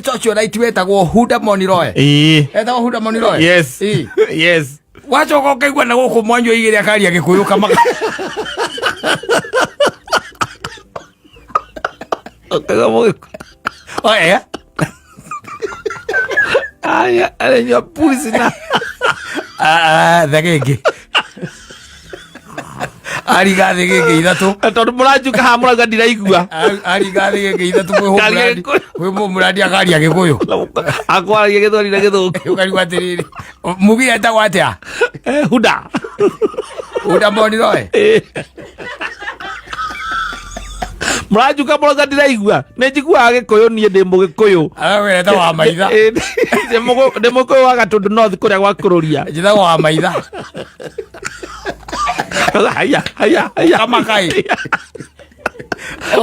tocho right wetagwo Huda Moniroe etagwo Huda Moniroe yes yes wachoka ukaigua na guku mwanjo igire akari agikuyu kama oya aya alenyo pusi na thagege ari gathe gege ithatu tondu murajuka ha muraga ndiraigua ari gathe gege ithatu kwi muradi akari agikuyu akwa githori na githuku ukari watiriri mugi eta gwatia Huda Moniroe murajuka muraga ndiraigua nejigua agikuyu nie ndi mugikuyu awe eta wa maitha ndi mukuyu wa Gatundu North kuria gwa kururia njitha wa maitha haya kama kai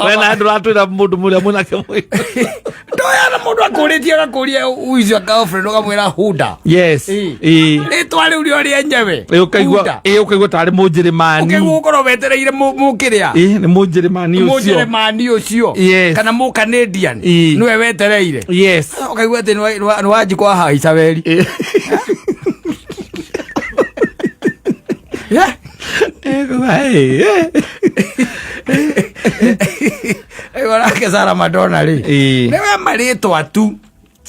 wena ndo atwira mundu muria munake mwe ndoya na mundu akuritie gakuria uizo girlfriend ukamwira Huda yes ritwa riu rio ria nyewe ukaigua tari munjirimani ukaigua ukorwo wetereire mukiria ni munjirimani ucio kana mu Canadian niwe wetereire yes ukaigua ati ni wajikwa haica weri Ora ke Sarah Madonna ri newe maritwa tu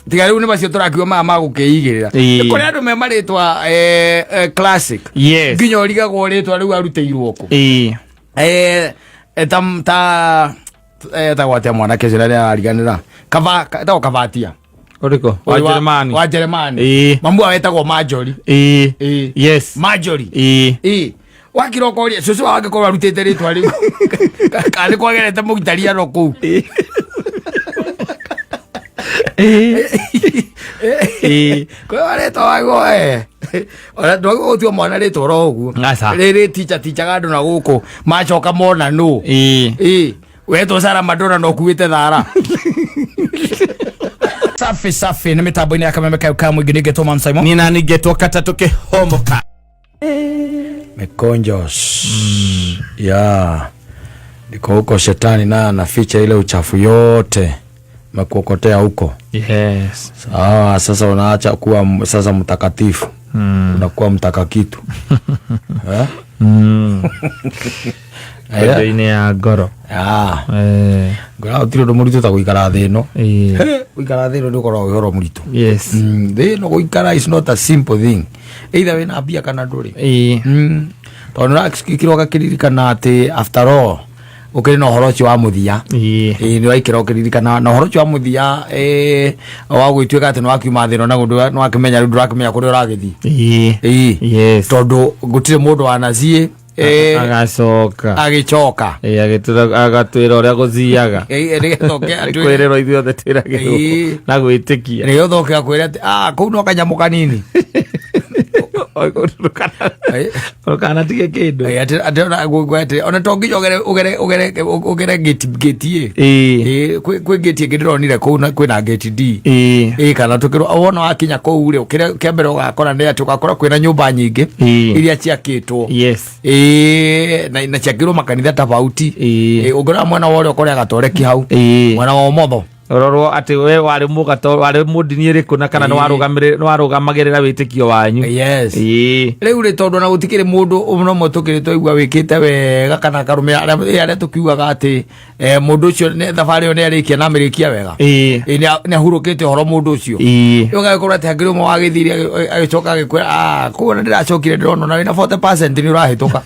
tiga riu ni macio turakiwa mama gukiigirira kuri andu me maritwa classic nginya origagwo ritwa riu aruteirwo ku gwate mwana kecira ria ariganira kavatia uriko wa Jeremani mamu awetagwo Marjorie yes Marjorie wakiroko uri susu wake ko arutete ritwa riu kale kwagerete mugitaria no ku kwa areto wago ora ndogo tu mwana ritwa ro uguo riri teacher gandu na guku machoka mona no weto Sarah Madonna no kuite thara safi na mitambo ine akamemeka ukamwe ginige Thomas Simon nina nigeto katatoke homoka Mekonjos niko huko shetani na anaficha ile uchafu yote mekuokotea huko yes sawa sasa unaacha kuwa sasa mtakatifu unakuwa mtakakitu ine ya goro ngora utiro murito ta guikara thino guikara thino ndi ukoro uhoro murito yes thino guikara is not a simple thing either wina bia kana nduri tondu nakikiro gakiririkana ati after all ukiri no horo wa muthia ni waikira ukiririkana no horo wa muthia wa gwituika ati no akiuma thino na gundu no akimenya rindu rakimenya kuri uragithi yes tondu gutire mundu anacie agacoka agatwira uria guthiaga kwirero ithuothe twirage na gwitikia ni uthoke akwira ati kuu no kanyamu kanini kana tige kindu ati ona tonginya ugere gate kwi gate ngironire kuu kwina gate D kana tukirwo wona wakinya kuu ri ukembere ugakora ni ati ugakora kwina nyumba nyingi iria ciakitwo na ciakirwo makanitha tofauti ugora mwana wore ukore gatoreki hau mwana wa motho rorwo ati we wari mugato wari mudini riku na kana ni warugamagirira witikio wanyu yes riu ri tondu na gutikire mundu umno motukire toigwa wikite wega kana karume aria tukiugaga ati mundu ucio ne thabari one arikia na mirikia wega ni hurukite horo mundu ucio ugakorwo ati hangire mo wagithiri agicoka agikwira kuona ndiracokire ndirona na wina 40% ni urahituka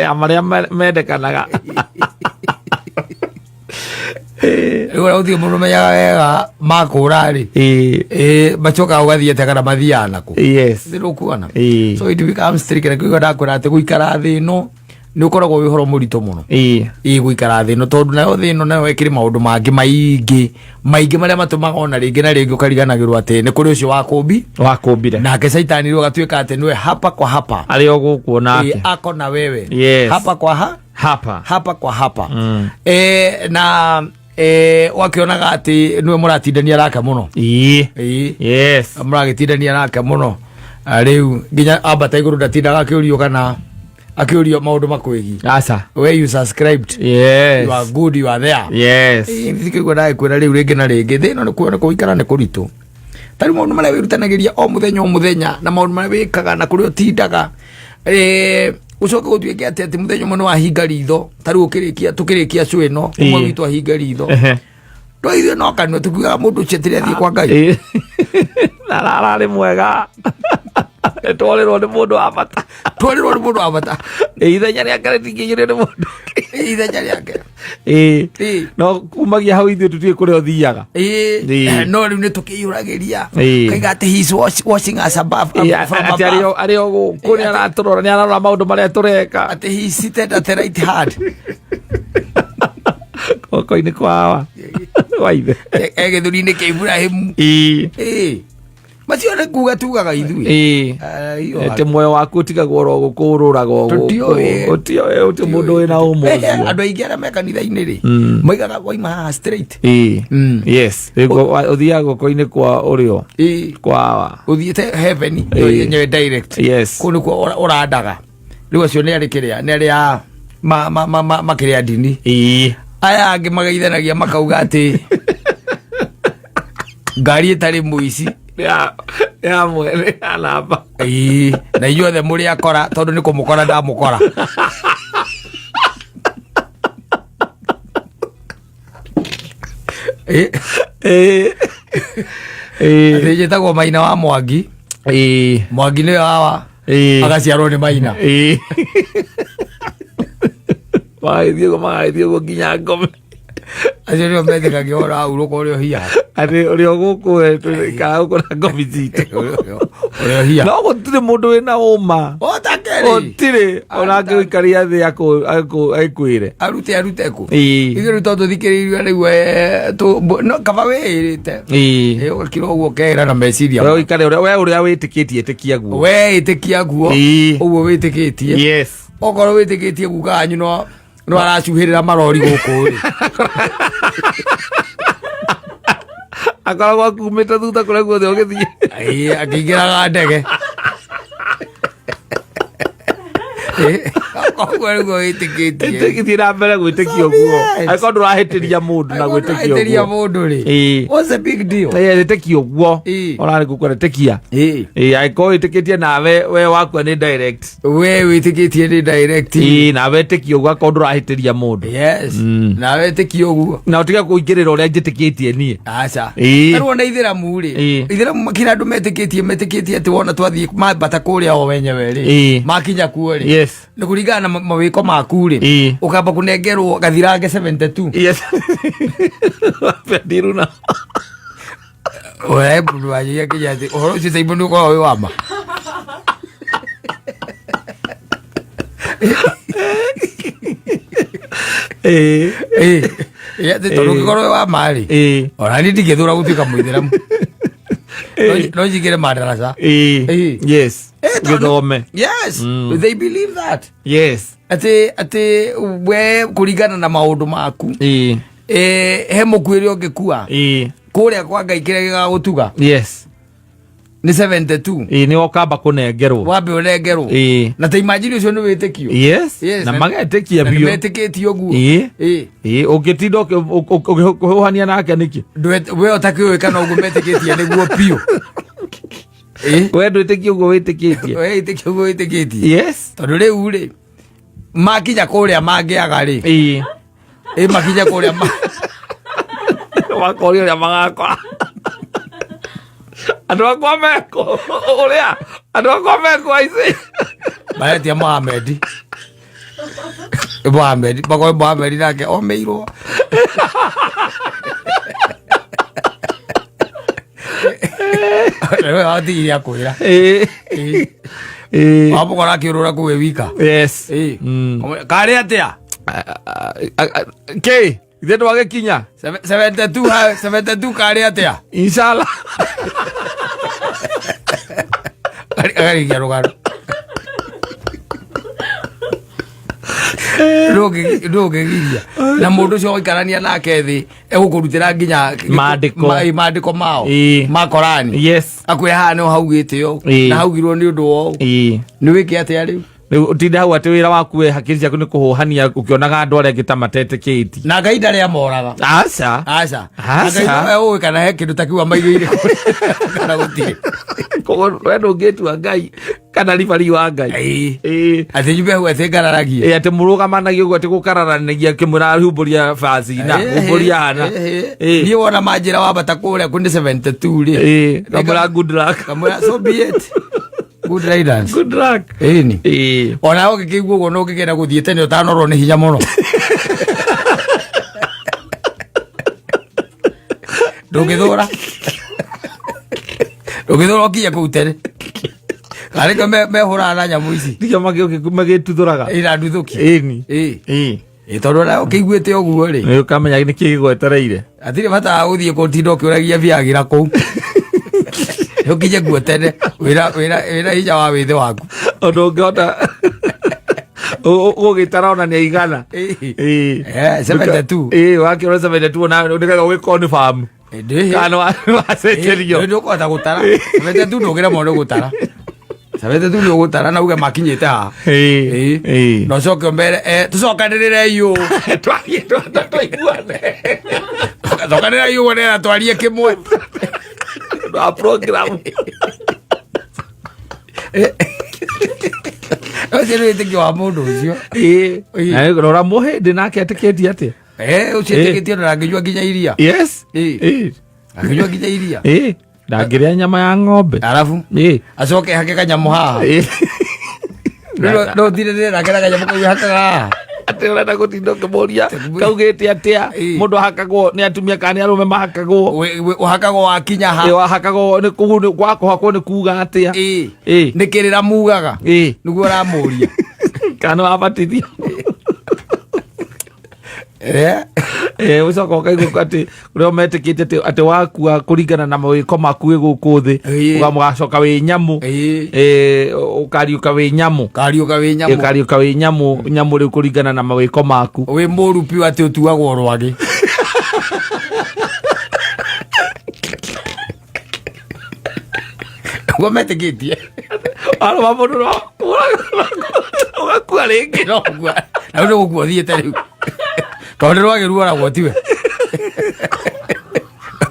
amaria mendekanaga ora uthio muno meya wega makurari machoka ugathiete kana mathiana ku yes ndirukuana so it becomes tricky kuiga ndakora ati guikara thino ni ukoragwo wi horo murito muno guikara thino tondu nayo thino nayo wekire maundu mangi maingi maria matumaga ona ringi na ringi ukariganagirwo ati ni kuri ucio wakumbire nake saitani ro gatuika ati niwe hapa kwa hapa ari ogukuona ati ako na wewe hapa kwa hapa kwa hapa na wakionaga ati niwe muratindania raka muno yes muragitindania raka muno riu nginya ambata iguru ndatindaga kiurio kana akiurio maundu makwigi asa where you subscribed yes you are good you are there yes ndikigwa nae kwira riu ringi na ringi thina ni kuona kuikara ni kuritu tari maundu maria wirutanagiria o muthenya na maundu maria wikaga na kuria utindaga ucoke gutuike ati muthenya umwe ni wahinga ritho tari tukirikia cu ino umwe witu ahinga ritho ndo ithuĩ no kanua tukiugaga mũndũ ũcio atĩrĩ athiĩ kwa Ngai na ararĩ mwega twarĩrwo nĩ mũndũ wa bata ithenya rĩake rĩtingĩiyũrio nĩ mũndũ ithenya rĩake no kumagia hau ithuĩ tũtiĩ kũrĩa ũthiaga no rĩu nĩ tũkĩiyũragĩria kaiga atĩ he's watching us above atĩ arĩ o gũkũ nĩ aratũrora nĩ ararora maũndũ marĩa tũreka atĩ he seated at the right hand koko-inĩ kwawa waithe gĩthũri-inĩ kĩa Ibrahimu macio nĩ kuga tugaga ithuĩ atĩ muoyo waku ũtigagwo ro gũkũ ũrũraga ũguo ũtĩ mũndũ wĩna ũmũ ũcio andũ aingĩ arĩa me kanitha-inĩ rĩ moigaga waima haha straight yes ũthiaga gũkũ-inĩ kwa ũrĩo kwawa ũthiĩte heaven nyewe direct yes kũu nĩkuo ũrandaga rĩu acio nĩ arĩ kĩrĩa nĩ arĩa makĩrĩa ndini aya angĩ magaithanagia makauga atĩ ngari ĩtarĩ mũici ya mwene ya namba na inyuothe mũrĩ akora tondũ nĩ kũmũkora ndamũkora atĩ njĩtagwo Maina wa Mwangi Mwangi nĩwe wawa agaciarwo nĩ Maina magagĩthiĩ ũguo nginya Ngome acio nĩo methekagia ũhoro wa urũka ũrĩa ũhiaga atĩ ũrĩa gũkũ tũikaga gũkũ na ngomi citũ ũrĩa ũhiaga no gũtirĩ mũndũ wĩna ũma gũtirĩ ona angĩgĩikaria thĩ akwĩre arute kũ ithuĩ rĩu tondũ thikĩrĩirio rĩu kaba wĩĩrĩte ũgakira ũguo ũkeĩra na meciria we ũrĩa wĩtĩkĩtie ĩtĩkia guo we ĩtĩkia guo ũguo wĩtĩkĩtie yes okorwo wĩtĩkĩtie guka wanyu no aracuhĩrĩra marori gũkũ rĩ akoragwo akumĩte thutha kũrĩa guothe ũgĩthiĩ akĩingĩraga ndege koguo nĩguo wĩtĩkĩtie na mbere gwĩtĩkia ũguo angĩkorwo ndũrahĩtĩria mũndũ na gwĩtĩkia mũndũ rĩ what's the big deal ĩtĩkia ũguo ũrarĩ gũkũ ĩtĩkia angĩkorwo wĩtĩkĩtie nawe we wakua nĩ direct we wĩtĩkĩtie nĩ direct nawe ĩtĩkia ũguo akorwo ndũrahĩtĩria mũndũ yes nawe ĩtĩkia ũguo na ũtiga kũingĩrĩra ũrĩa njĩtĩkĩtie niĩ aca tarwo na ithĩramu rĩ ithĩramu kila andũ metĩkĩtie atĩ wona twathiĩ mambata kũrĩa o wenyewe rĩ makinya kuo rĩ nĩ kũringana na mawĩko maku rĩ ũkamba kũnengerwo gathirange 72 yes ndiruna we mũndũ wanjĩria kinya atĩ ũhoro ũcio Simon nĩ ũkoragwo wĩ wama atĩ tondũ ũngĩkorwo wĩ wama rĩ ona niĩ ndingĩthũra gũtuĩka mũithĩramu no njingĩre madarasa yes gĩthome yes they believe that yes atĩ we kũringana na maũndũ maku he mũkuĩre ũngĩkua kũrĩa kwa Ngai kĩrĩa gĩgagũtuga yes nĩ 72 nĩ ũkamba kũnengerwo wambe ũnengerwo na ta imagine ũcio nĩ wĩtĩkio yes na magetĩkia biũ metĩkĩtie ũguo ũngĩtinda ũkĩhũhania nake nĩkĩ we ũtakĩũĩ kana ũguo metĩkĩtie nĩguo biũ we ndwĩtĩkia ũguo wĩtĩkĩtie we ĩtĩkia ũguo wĩtĩkĩtie yes tondũ rĩu rĩ makinya kũrĩa mangĩaga rĩ makinya kũrĩa wakoria ũrĩa magakora andũ akwa meko ũrĩa andũ akwa meko aici maretia Mohamed bakoe Mohamed nake omeirwo rĩu atigire akwĩra wamũkora akĩũrũra kũwe wika karĩ atĩa kĩ ithe ndwagĩkinya 72 karĩ atĩa inshallah agarigia rũgano ndũngĩgiria na mũndũ ũcio gũikarania nake thĩ egũkũrutĩra nginya mandĩko mao ma Korani yes akwĩra haha nĩho haugĩte ũũ na haugirwo nĩ ũndũ wa ũũ nĩ wĩke atĩa rĩu utinda hau ati wira waku we hakiri ciaku ni kuhuhania ukionaga andu aria ngitamatete kiti na ngai ndari amoraga aca ngai we kana he kindu takiwa maigire kana guti kogo wendo ngetua ngai kana ribari wa ngai ati jube hu ati ngararagie ati murugamanagia uguo ati gukararanagia kimura humburia basi na humburia hana ni wona manjira wa bata kure kundi 72 ri kamura good luck kamura so be it good riddance good luck ni ona ukikigwo uguo no ukigenda guthie tene utanorwo ni hinya muno ndungithura ukiya kuutere kare kame mehura na nyamu ici ndiga magituthuraga ira nduthuki ni tondu na ukiguite oguo ri ni ukamenya ni kigwetereire atire bata guthie kutinda ukiuragia biagira kuu ukije guotene wira hinya wa withe waku ondu ungihota ugitara ona ni igana 72 wakiona 72 na ndikaga we confirm kana wacekerio ndio kwata gutara 72 ndugira mundu gutara sabete tu ndio gutara na uga makinyite ha no coke mbere tucokanirire iyo twarie twaiguane tucokanirire iyo wona twarie kimwe na program Oje tiki wa mundu ucio rora muhindi nake atiketie ati ucio tikitie na ngijua nginya iria yes ngijua nginya iria ndagiria nyama ya ng'ombe alafu acoke hake kanyamu haha no thire na kera kanyamu kau hakaga ati urenda gutinda ukimuria kaugite atia mundu hakagwo ni atumia kana arume mahakagwo uhakagwo wakinya ha wahakagwo ni kugu gwako hakwo ni kuga atia ni kirira mugaga niguo ramuria kana abatithio ucoka ukaigua ati uria metikite ati wakua kuringana na mawiko maku wi guku thi ugacoka wi nyamu ukariuka wi nyamu nyamu riu kuringana na mawiko maku wi murupi ati utuagwo rwagi gometikitie aro mamundu ugakua ringi na ndio gukua thiete riu tondu rwagi ruoragwo tiwe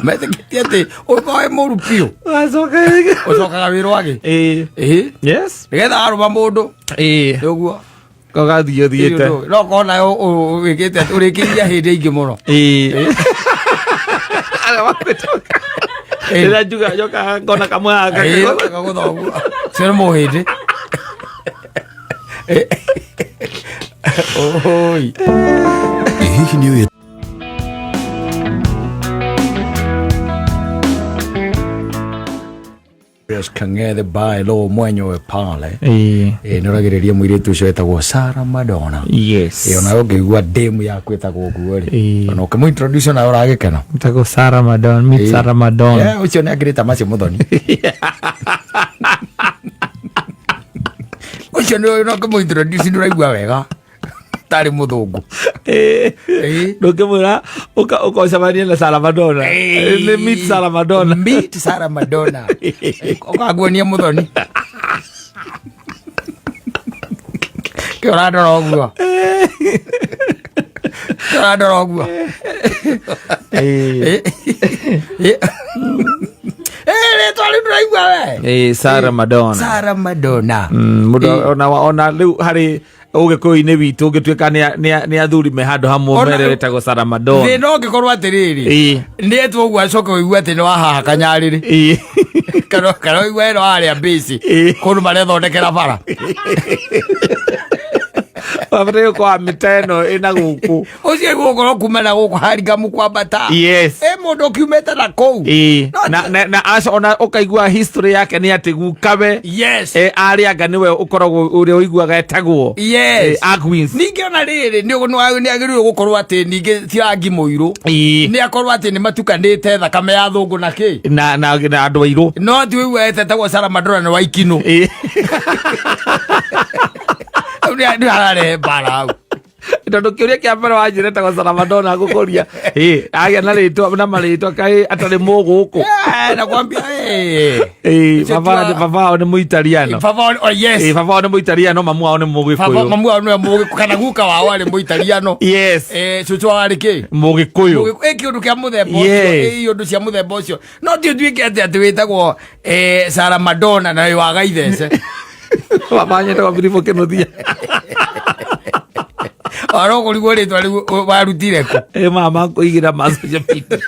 metikitie ati ukoe murupi ucokaga wi rwagi yes nigetha aruma mundu uguo kagathio thiete no kona wikite urikiria hindi ingi muno ira juga joka ngona kamwe aka kaguthogu cero muhindi oi hihi ni Yes, Kang'ethe Bailo mwenyewe pale niragiriria mwiritu ucio etagwo Sarah Madonna ona ukigua demu yaku etagwo uguo ri ona ukimuintroduce na uragikena etagwo Sarah Madonna meet Sarah Madonna ucio ni agirita macio muthoni ucio ni no ukimuintroduce nduraigua wega tari muthungu ndukimwira ukocemania na Sarah Madonna meet Sarah Madonna ukaguonia muthoni kä å randora å guo rĩtwa rĩu ndũraigua we Sarah Madonna ona rĩu harĩ ũgĩkũyũ-inĩ witũ ũngĩtuĩka nĩ athuri me handũ hamwe mere wĩtagwo Sarah Madonna thĩna ũngĩkorwo atĩrĩrĩ nĩ etwo ũguo acoke ũigua atĩ nĩ wahaha kanyarĩrĩ kana ũigua ĩno harĩa mbĩci kũndũ marethondekera bara wabataire kwa mita ĩno ĩna gũkũ ũcio gũkorwo kuma na gũkũ Haringamu kwambata mũndũ ũkiumĩte na kũu na ona ũkaigua history yake nĩ atĩ gukawe arĩa anga nĩwe ũkoragwo ũrĩa ũiguaga etagwo Agwins ningĩ ona rĩrĩ nĩ agĩrĩirwo gũkorwo atĩ ningĩ ti rangi mũirũ nĩ akorwo atĩ nĩ matukanĩte thakame ya thũngũ na kĩ na andũ airũ no ti ũigua etagwo Sarah Madonna nĩ wa Ikinũ nĩ ararehe mbara hau tondu kiuria kia mbere wanjire ta Sarah Madonna gukuria agia na ritwa na maritwa kai atari muguku nakwambia baba ni Muitaliano baba yes baba ni Muitaliano mamu wao ni Mugikuyu mamu wao ni Mugikuyu kana guka wao ari Muitaliano yes cucu wao ari ki Mugikuyu kiundu kia muthemba ucio undu cia muthemba ucio no ti nduike ati witagwo Sarah Madonna na wa gaithece baba nyenda kwa bilipo kenothia aro kurigwo ritwa riu warutire ku mama kuigira masoja pita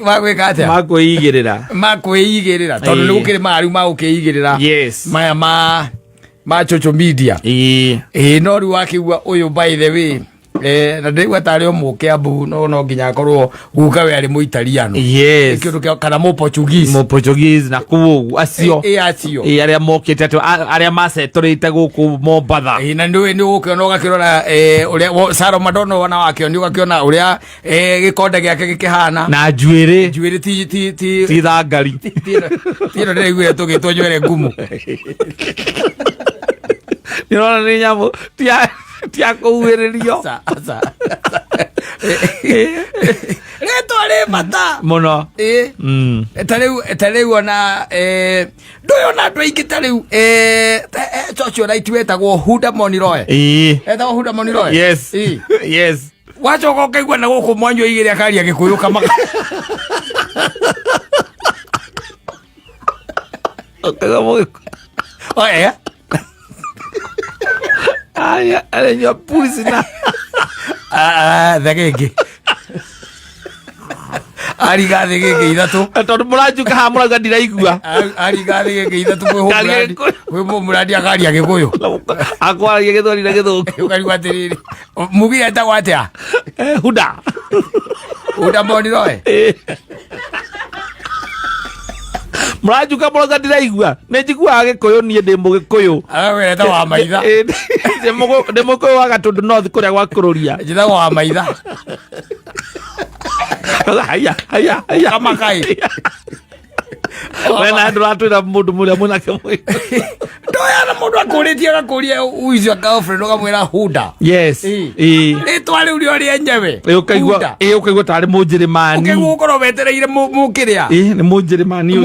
wakwikate makwigirira tondu ni gukiri mariu ma ukigirira yes maya ma social media no riu wakigua uyu by the way na ndigwa tari omuke abu no nginya korwo guka we ari Muitaliano yes kindu kana mu Portuguese na kuwu acio acio aria mokite atu aria macetorite guku Mombatha na ni ukiona ugakirora uria Sarah Madonna wana wake ni ugakiona uria gikonde giake gikihana na njuiri ti thangari tiro ndigwe tugitwo nywere ngumu nirona ni nyamu tia kuwiririo reto ari mata muno tariu ona nduyo na andu aingi tariu cocio right wetagwo Huda Moniroe etagwo Huda Moniroe yes yes wacoka ukaigua na guku mwanyu igire akaria Gikuyu kama oya aya alenyo pulisi na thegenge ariga thegenge ithatu tondu murajuka ha muraga ndiraigua ariga thegenge ithatu kwi muradi akaria Gikuyu akwaria Githweri na Githuku ukarigwa atiriri mugi etagwo atia Huda Moniroe murajuka muraga ndiraigua ni njiguaga Gikuyu nie ndi Mugikuyu weta wa maitha ndi Mugikuyu wa Gatundu North kuria gwa kururia njitagwo wa maitha haya kama kai wena nduratwira mundu muria munake mwi ndoya na mundu akuritie gakuria uicio girlfriend ukamwira Huda yes ritwa riu rio rienyewe ukaigua tari Munjirimani ukigua ukorwo wetereire mukiria ni Munjirimani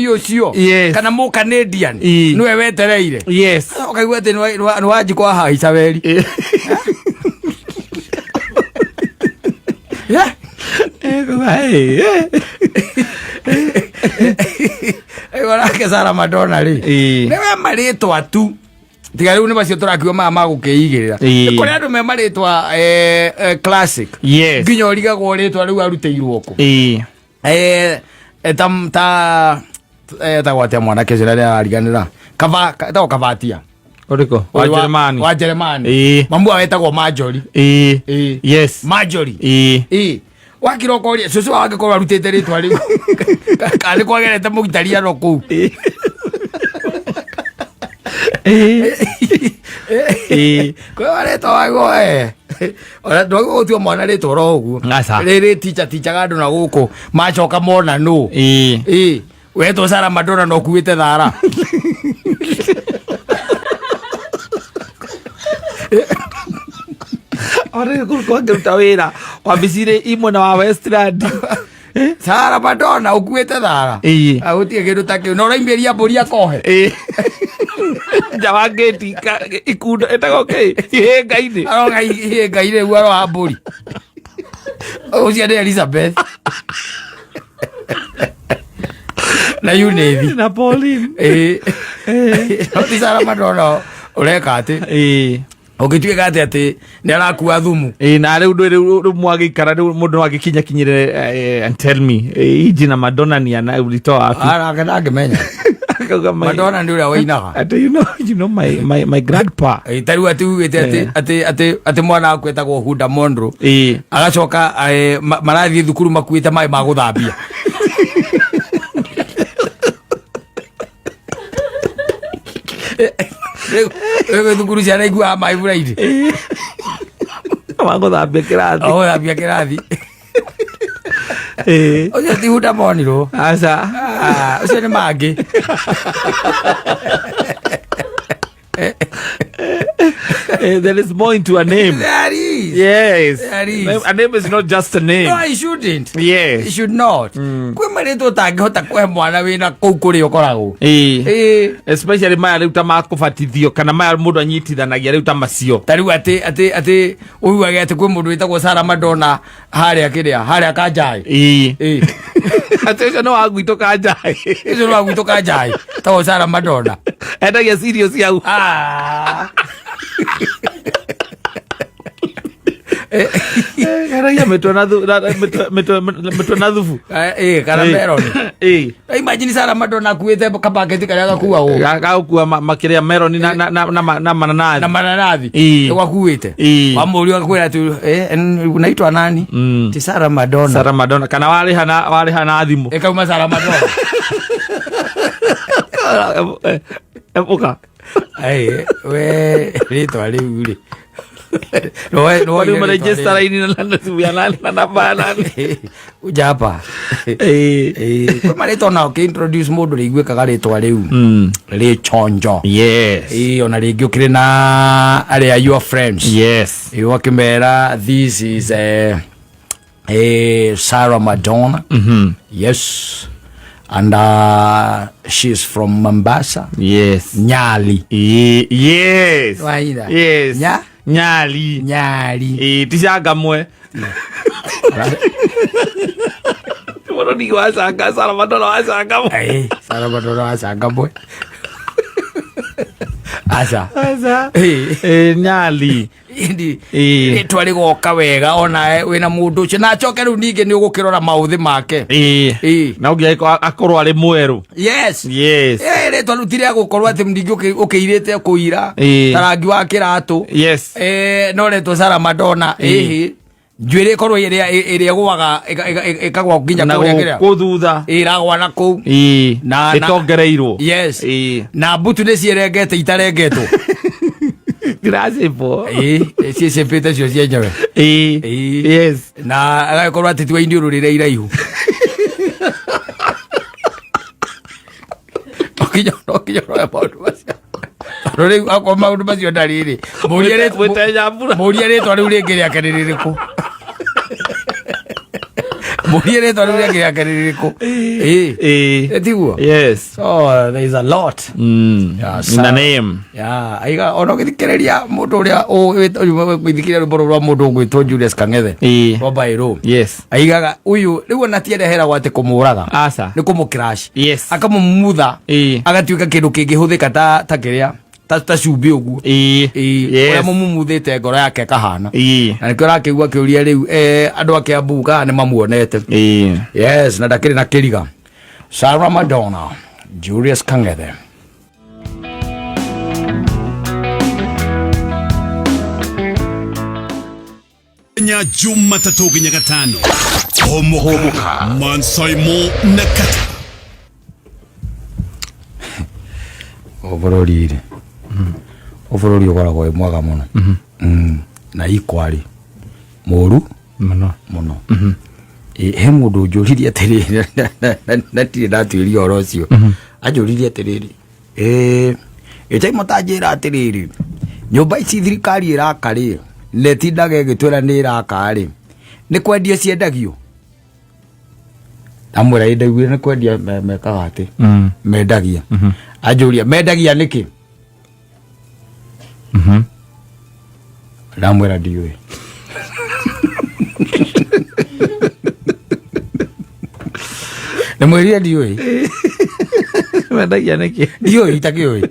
ucio kana mu Canadian niwe wetereire yes ukaigua ati ni wajikwa haica weri Ewarake Sarah Madonna ri niwe maritwa tu tiga riu ni macio turakiwa mama gukiigirira kuri andu me maritwa classic nginya origagwo ritwa riu aruteiirwo ku gwate mwanake ucio rĩrĩa arariganĩra etagwo Kavatia uriko wa Jeremani mamu awetagwo Marjorie yes Marjorie wakiroko ria cucu wake korwo arutite ritwa riu kandi kwagerete Muitaliano kuu kwa ritwa wago ora ndogo gutio mwana ritwa ro uguo riri ticha andu na guku macoka mona no wetwo Sarah Madonna no kuite thara ore kwa ngeruta wira wambicire imwe wa Westland Sarah Madonna ukuite thara agutie kindu ta kiu no raimberia mburi akohe jawa geti ikundo etago ke ihenga-ini aroga ihenga-ini riu aroha mburi ucio ni Elizabeth na Yunethi na Pauline oti Sarah Madonna ureka ati ugituika ati ni arakua thumu na riu mwagikara riu mundu agikinya kinyire and tell me ijina Madonna ni ana ulitoa api angimenya Madonna ndi uria wainaga you know my grandpa tariu ati ugite ati mwana akwetagwo Huda Mondro agacoka marathie thukuru makuite mai ma guthambia Ego thukuru cia raigua mai buraidi waguthambia kirathi ucio ti Huda Moniro aca ucio ni mangi There is more into a name. There is. Yes. There is. A name is not just a name. No, I shouldn't. Yes. It should not. Kwe marĩtwa ũtangĩhota kũhe mwana wĩna kũu kũrĩa ũkoragwo. Especially maya rĩu ta makũbatithio kana maya mũndũ anyitithanagia rĩu ta macio. Ta rĩu atĩ ũiguage atĩ kwĩ mũndũ wĩtagwo Sarah Madonna harĩa Kanjai. Atĩ ũcio no wa gwitũ Kanjai. Ũcio no wa gwitũ Kanjai. Tagwo Sarah Madonna. Endagia serious yau. Karagia metona thufu. Kana meroni. Imagine Sarah Madonna kuite kabaketi karia gakuwa go. Gagukua makiria meroni na mananathi. Na mananathi. Wakuite. Wamuri wakwira tu unaitwa nani? Ti Sarah Madonna. Sarah Madonna kana wale hana thimu. Ekauma Sarah Madonna. Epoka. We ritwa riu ri. No register ini na namba ujapa kwa marĩtwa na introduce mũndũ rĩiguĩkaga rĩtwa rĩu rĩ chonjo. Yes. Ona rĩngĩ ũkĩrĩ na arĩa your friends. Yes. Wakĩmera this is Sarah Madonna. Yes. And she's from Mombasa. Yes. Nyali. Yes. Waida. Yes. Nyali. Tishagamwe. Moro ni wasanga Sarah Madonna wasangamwe. Sarah Madonna wasangamwe. Asa. Nyali. Indi twari goka wega ona wina mundu ucio na acoke riu ninge ni ugukirora mauthi make. Na ugia akorwo ari mweru. Yes. Ritwa riu tiri agukorwo ati ndingi ukiirite kuira tarangi wa kiratu. Yes. No ritwa Sarah Madonna njuire korwo iria gwaga ikagwa nginya kuria kiria kuthutha iragwa na ku na itongereirwo. Yes. Na butu ni cierengete itarengetwo. Grasipo. Si pete cio cia nyawe. Yes. Na agakorwo ati twa indio rurire iraihu. Okinya maundu macio. Rore akwa maundu macio ndariri. Muria ritwa riu ringi riake ni ririku. Muria ritwa riu ringi riake ni ririku. Etiguo. Yes. So there is a lot. In the name. Aiga ono githikereria mundu uria gwithikira rwimbo rwa mundu gwitwo Julius Kang'ethe. Robairo. Yes. Aigaga uyu riu ona tiende heragwo ati kumuraga. Asa. Ni kumukirash. Yes. Akamumutha. Agatuika kindu kingihuthika ta kiria ta cumbi uguo. Uria mumumuthite ngoro yake kahana. Na nikio rakigua kiuria riu andu ake ambuga ni mamuonete. Yes, na ndakiri na kiriga. Sarah Madonna, Julius Kang'ethe. Nya Jumatatu nginya Gatano. Homoka. Mansai Mo Nakata. Overall ukoragwo wĩ mwega mũno. Na ikwari mũru mũno. He mũndũ njũririe atĩrĩrĩ na tirĩ ndatuĩria ũhoro ũcio. Anjũririe atĩrĩrĩ ĩtai mũtanjĩra atĩrĩrĩ nyũmba ici thirikari ĩraka-rĩ netindaga ĩgĩtwĩra nĩ ĩraka-rĩ nĩ kwendia ciendagio. Amwĩra ĩndaiguire nĩ kwendia mekaga atĩ mendagia. Anjũria mendagia nĩkĩ? Ndamwĩra ndiũĩ. Ndamwĩrire ndiũĩ. Mendagia nĩkĩ? Ndiũĩ itakĩũĩ.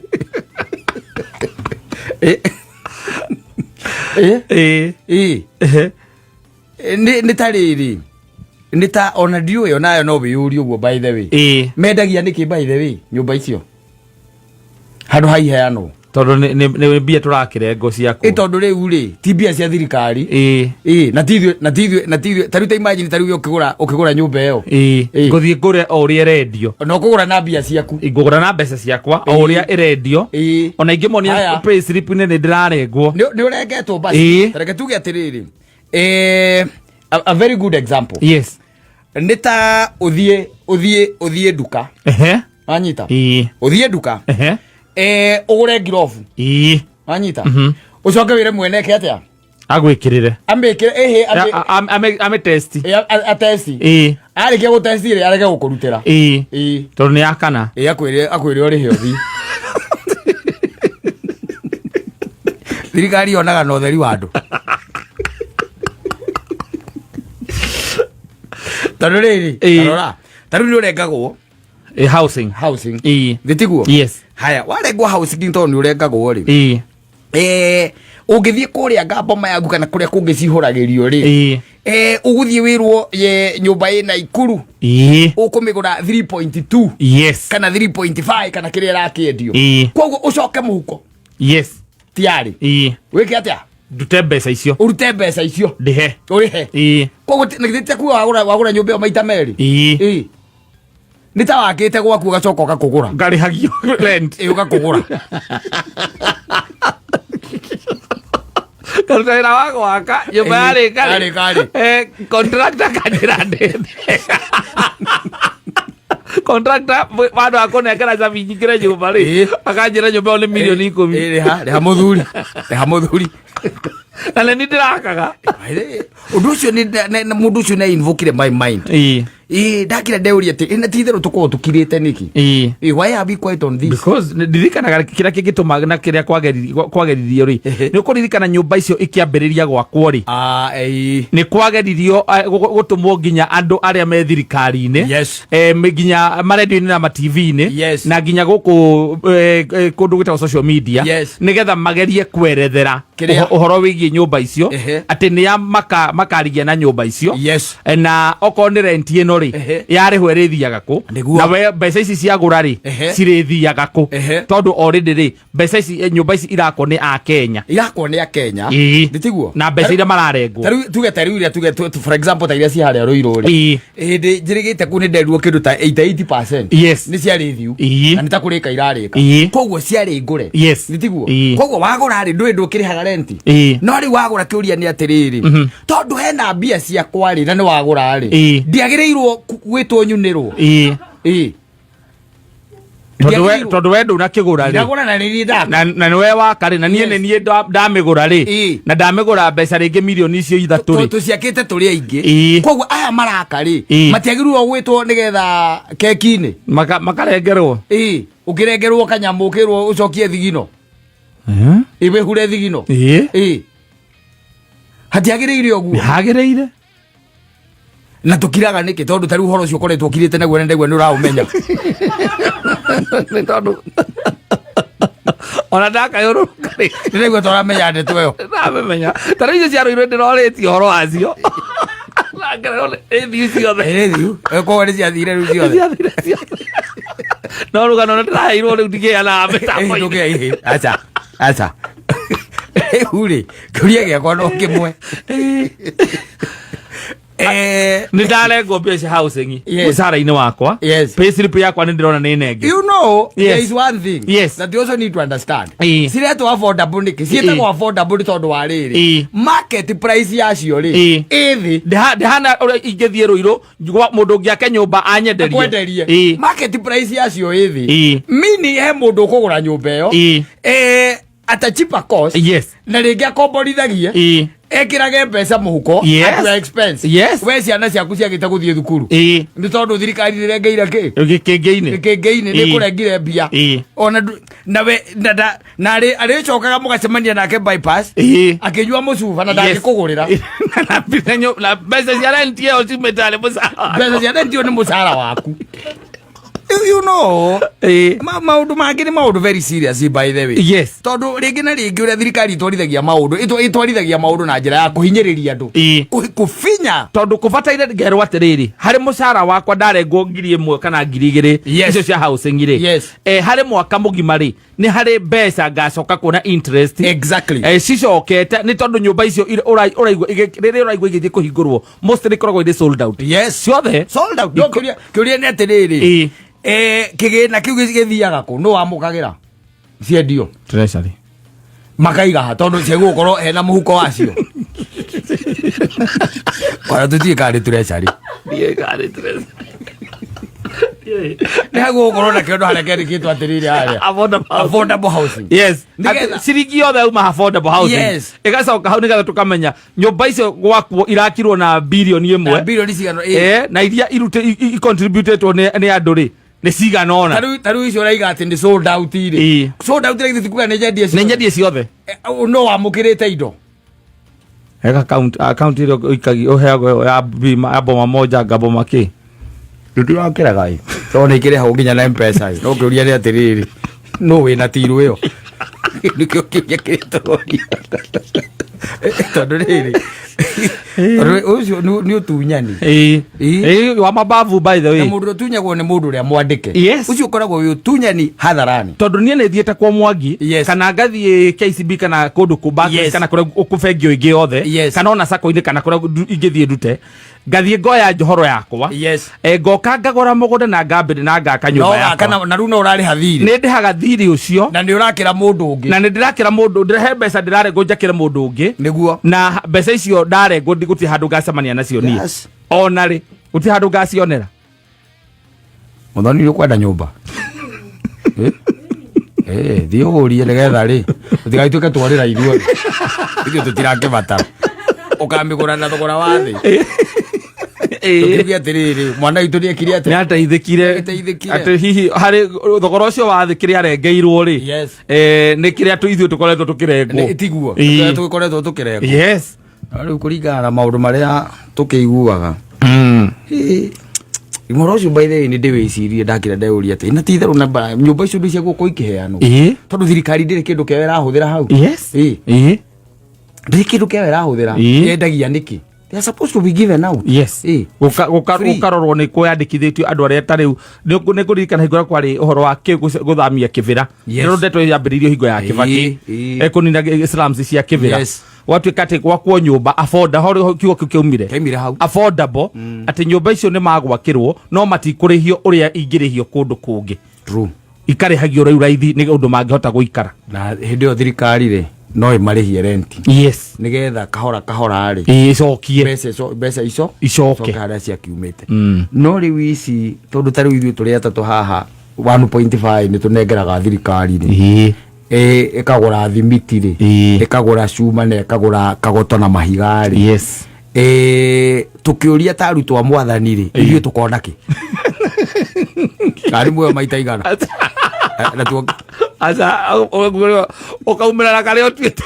Nĩ ta rĩrĩ nĩ ta ona ndiũĩ onayo no wĩyũrie ũguo by the way. Mendagia nĩkĩ by the way nyũmba icio handũ ha iheanwo tondu ni mbia turakirengo ciakwo tondu riu ri ti mbia cia thirikari na tithwe taruta imagine taru ukigura nyumba iyo nguthie ngure o uria irendio no kugura na mbia ciaku ngugura na mbeca ciakwa o uria irendio ona ingimonia pay slip ni ndirarengwo ni urengetwo basi tareke tuge atiriri a very good example. Yes. Nita uthie duka anyita uthie duka ugure glove anyita ucoke wire mwene ke atia agwikirire ambikire ehe ame test atesti areke go test ire areke gukurutira tondu ni akana akwire uri he othi thirikari onaga no theri wa andu tondu riri arora taru ni urengagwo housing thitiguo yes haya warengwo housing tondu ni urengagwo ri ungithie kuria ngamba yaku kana kuria kungicihuragirio ri uguthie wirwo ye nyumba ina ikuru ukumigura 3.2 yes kana 3.5 kana kiria rakiendio koguo ucoke muhuko yes tiari wike atia ndute mbeca icio urute mbeca icio ndihe urihe koguo nigithite ku wagura nyumba yo maita meri nita wakite gwaku ugacoka ukakugura ngarihagio rent ukakugura Karutira wako waka nyumba yari kari contractor kanira ndende contractor bado akonekera za vinyikire nyumba ri akanjira nyumba ole milioni 10 reha muthuri na ni ndirakaga undu ucio ni mundu ucio na invokire my mind ndakira ndeuria ati ina tithiru tuko tukirite niki why have you quite on this because ndirikanaga kiria kigituma na kiria kwageririo ri ni ukuririkana nyumba icio ikiambiriria gwakwo ri ni kwageririo gutumwo nginya andu aria me thirikari-ini nginya maredio-ini na ma TV-ini na nginya guku kundu gwitagwo social media nigetha magerie kwerethera uhoro wigie nyumba icio ati ni ya makarigia na nyumba icio na oko ni rent ino ri yari hwerithiaga ku na mbeca ici ciagura ri cirithiaga ku tondu already ri mbeca ici nyumba ici irako ni a Kenya nditiguo na mbeca ira mararengwo tariu iria for example ta iria ci haria Ruiru ri ndi njirigite ku ni nderuo kindu ta 80% ni ciari thiu na ni ta kurika irarika koguo ciari ngure nditiguo koguo wagura ri ndukirihaga rent no ri wagura kiuria ni atiriri tondu hena mbia cia kwari na ni wagura ri ndiagirirwo gwitwo nyunirwo tondu we ndunakigura ri ndagura na nini na niwe wakari na nie ndamigura ri na ndamigura mbeca ringi milioni icio 3 ri tuciakite turi aingi koguo aya maraka ri matiagirwo gwitwo nigetha keki-ini makarengerwo ukirengerwo kanyamu ukirwo ucokie thigino ibe hure thigino hatiagirire oguo hagirire na tukiraga niki tondu tari uhoro ucio koretwo kirite naguo ndegwe nuraumenya ni tondu ona ndaka yoruka ri ndegwe toramenya nde tweyo ndamenya tari icio cia Ruiru ndiroreti horo acio ngere ethi ciothe ko wale cia thire ru ciothe no rugano ndirairwo riu ndigia na meta nduge acha hure kuria giakwa no kimwe ni ndarengwo mbeca housing musara-ini wakwa payslip yakwa ni ndirona ni nenge you know there is one thing that you also need to understand sireto affordable niki sietagwo affordable tondu wa riri market price yacio ri ithi ndihana ingithie Ruiru mundu ngiake nyumba anyenderie market price yacio ithi mini he mundu ukugura nyumba iyo at a cheaper cost na ringi akomborithagie ekirage mbeca muhuko at your expense we ciana ciaku ciagite guthie thukuru ni tondu thirikari nirengeire kingeini ni kurengire mbia ona na we na aricokaga mugacemania nake bypass akinyua mucuba na ndagikugurira na mbeca cia rent yo ultimately ni mucara waku you know maundu mangi ni maundu very serious by the way tondu ringi na ringi uria thirikari itwarithagia maundu na njira ya kuhinyiriria andu kufinya tondu kubataire ngerwo atiriri hari mucara wakwa ndarengwo 1,000 kana 2,000 icio cia housing ri hari mwaka mugima ri ni hari mbeca ngacoka kuona interest cicokete ni tondu nyumba icio uraigwa igithie kuhingurwo most ni koragwo iri sold out ciothe sold out kiuria ni atiriri kigina kiu githiaga ku no wamukagira ciendio treasury makaiga tondu cigukorwo hena muhuko wacio ora tutie kari treasury Nĩ haguo ũkorwo na kĩondo harĩa kĩandĩkĩtwo atĩrĩrĩ harĩa affordable housing. Yes. Ciringi yothe uma affordable housing. Yes. Ĩgacoka hau nĩgetha tũkamenya nyũmba icio gwakwo irakirwo na birioni ĩmwe. Birioni cigano na iria contributetwo nĩ andũ rĩ nĩ cigana ona. Tarĩu icio ũraiga atĩ nĩ sold out rĩ. Sold out rĩ gĩthikuga nĩ nyendie ciothe. No wamũkĩrĩte indo. Ega account ile ikagi oheagwo ya boma moja ngaboma ki. Ndũrakĩra gai. Tondũ nĩ ikĩrĩ hau nginya na M-Pesa. No kĩũria nĩ atĩrĩrĩ. No wĩna tiro ĩyo. Nĩkĩo kĩũria kĩrĩtũroria. Tondũ rĩrĩ. Ũcio nĩ ũtunyani. Wa mabavu by the way. Na mũndũ ũtunyagwo nĩ mũndũ ũrĩa mwandĩke. Ũcio ũkoragwo wĩ ũtunyani hatharani. Tondũ niĩ nĩ thiĩte kwa Mwangi kana ngathiĩ KCB kana kũndũ kũmba kana kũrĩa ũkũbengio ĩngĩ yothe kana ona sako-inĩ kana kũrĩa ingĩthiĩ ndute ngathiĩ ngoya njohoro yakwa ngoka ngagũra mũgũnda na ngambĩrĩ na ngaka nyũmba yakwa na rĩu no ũrarĩha thirĩ nĩ ndĩhaga thirĩ ũcio na nĩ ũrakĩra mũndũ ũngĩ na nĩ ndĩrakĩra mũndũ ndĩrehe mbeca ndĩrarengwo njakĩre mũndũ ũngĩ nĩguo na mbeca icio ndarengwo gũtirĩ handũ ngacemania nacio niĩ ona rĩ gũtirĩ handũ ngacionera mũthoni nĩ ũkwenda nyũmba thiĩ ũgũrie nĩgetha rĩ ũtigagĩtuĩke twarĩra ithuothe ithuĩ tũtirakĩbatara ũkamĩgũra na thogora wa thĩ tũkiuge atĩrĩrĩ mwana witũ nĩekire atĩ nĩateithĩkire atĩ hihi harĩ thogora ũcio wa thĩ kĩrĩa arengeirwo rĩ nĩ kĩrĩa ithuĩ tũkoretwo tũkĩrengwo tiguo tũkoretwo tũkĩrengwo rĩu kũringana na maũndũ marĩa tũkĩiguaga Imoro ũcio by the way nĩ ndĩwĩcirie ndakĩra ndeyũria atĩ na ti itherũ na nyũmba icio nĩ cia gũkũ ikĩheanwo tondũ thirikari ndĩrĩ kĩndũ kĩao ĩrahũthĩra hau ndĩrĩ kĩndũ kĩao ĩrahũthĩra yendagia nĩkĩ they are supposed to be given out gũkarorwo nĩ kwandĩkithĩtio andũ arĩa tarĩu nĩ kũririkana hingo ĩrĩa kwarĩ ũhoro wa gũthamia kĩbĩra rĩrĩa ndeto yambĩrĩirio hingo ya Kĩbakĩ kũnina slums cia kĩbĩra watuĩka atĩ gwakwo nyũmba affordable kiugo kĩu kĩaumire affordable atĩ nyũmba icio nĩ magwakĩrwo no matikũrĩhio ũrĩa ingĩrĩhio kũndũ kũngĩ ikarĩhagio rĩu raithi nĩ ũndũ mangĩhota gũikara na hĩndĩ ĩyo thirikari rĩ no ĩmarĩhie renti nĩgetha kahora rĩ icokie mbeca icoke harĩa ciakiumĩte no rĩu ici tondũ tarĩu ithuĩ tũrĩ atatũ haha 1.5 nĩ tũnengeraga thirikari rĩ ĩkagũra thimiti rĩ ĩkagũra cuma na ĩkagũra kagoto na mahiga rĩ tũkĩũria ta arutwo a mwathani rĩ ithuĩ tũkona kĩ karĩ muoyo maita igana na tuo aca ũkaumĩra na karĩa ũtuĩte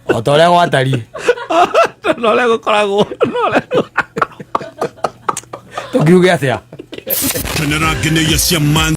o ta ũrĩa gwatariĩ no ũrĩa gũkoragwo tũkiuge atĩa Tenera ngeneia cia Man